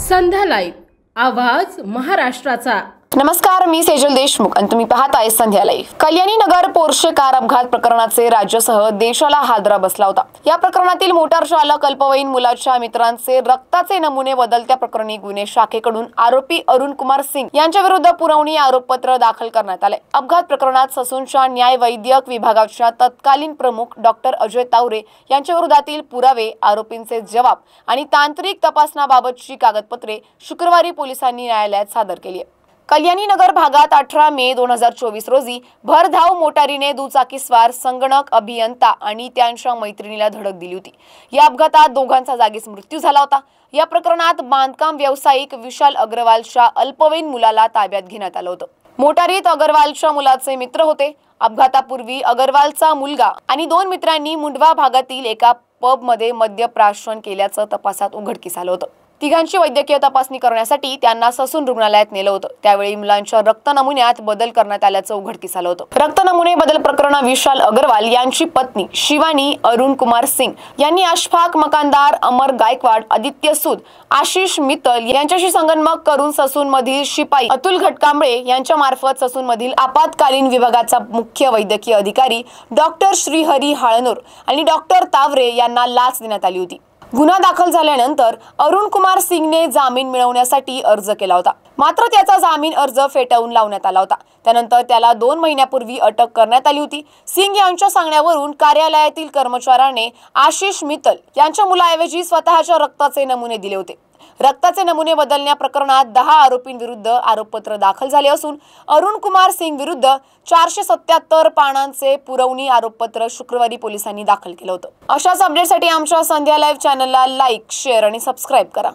संध्या live आवाज महाराष्ट्राचा। नमस्कार, मी सेजल देशमुख आणि तुम्ही पाहताय संध्या लाईव्ह। कल्याणी नगर पोर्शे कार अपघात प्रकरणाचे राज्यासह देशाला हादरा बसला होता। या प्रकरणातील मोटार चालक अल्पवयीन मुलाच्या मित्रांचे रक्ताचे नमुने बदलत्या प्रकरणी गुन्हे शाखेकडून आरोपी अरुण कुमार सिंग यांच्या विरुद्ध पुरवणी आरोपपत्र दाखल करण्यात आले। अपघात प्रकरणात ससूनच्या न्याय वैद्यक विभागाच्या तत्कालीन प्रमुख डॉक्टर अजय तावरे यांच्या विरोधातील पुरावे, आरोपींचे जबाब आणि तांत्रिक तपासण्याबाबतची कागदपत्रे शुक्रवारी पोलिसांनी न्यायालयात सादर केली आहे। कल्याणी नगर भागात 18 मे 2024 रोजी भरधाव मोटारीने दुचाकीस्वार संगणक अभियंता आणि त्यांच्या मैत्रिणीला धडक दिली होती। या अपघातात दोघांचा जागीच मृत्यू झाला होता। या प्रकरणात बांधकाम व्यावसायिक विशाल अग्रवालच्या अल्पवयीन मुलाला ताब्यात घेण्यात आलं होतं। मोटारीत अग्रवालच्या मुलाचे मित्र होते। अपघातापूर्वी अग्रवालचा मुलगा आणि 2 मित्रांनी मुंडवा भागातील एका पबमध्ये मद्यप्राशन केल्याचं तपासात उघडकीस आलं होतं। तिघांची वैद्यकीय तपासणी करण्यासाठी त्यांना ससून रुग्णालयात नेलं होतं। त्यावेळी मुलांच्या रक्त नमुन्यात बदल करण्यात आल्याचं उघडकीस आलं होतं। रक्त नमुने बदल प्रकरण विशाल अग्रवाल यांची पत्नी शिवानी अरुण कुमार सिंग यांनी अशफाक मकानदार, अमर गायकवाड, आदित्य सूद, आशिष मित्तल यांच्याशी संगनमत करून ससून मधील शिपाई अतुल घटकांबळे यांच्या मार्फत ससून मधील आपत्कालीन विभागाचा मुख्य वैद्यकीय अधिकारी डॉक्टर श्रीहरी हाळनूर आणि डॉक्टर तावरे यांना लाच देण्यात आली होती। गुन्हा दाखल झाल्यानंतर अरुण कुमार सिंगने जामीन मिळवण्यासाठी अर्ज केला होता, मात्र त्याचा जामीन अर्ज फेटाळून लावण्यात आला होता। त्यानंतर त्याला 2 महिन्यापूर्वी अटक करण्यात आली होती। सिंग यांच्या सांगण्यावरून कार्यालयातील कर्मचाऱ्याने आशिष मित्तल यांच्या मुलाऐवजी स्वतःच्या रक्ताचे नमुने दिले होते। रक्ताचे नमुने बदलण्या प्रकरणात 10 आरोपींविरुद्ध आरोपपत्र दाखल झाले असून अरुण कुमार सिंग विरुद्ध 477 पानांचे पुरवणी आरोपपत्र शुक्रवारी पोलिसांनी दाखल केलं होतं। अशाच अपडेटसाठी आमच्या संध्या लाईव्ह चॅनलला लाईक, शेअर आणि सबस्क्राईब करा।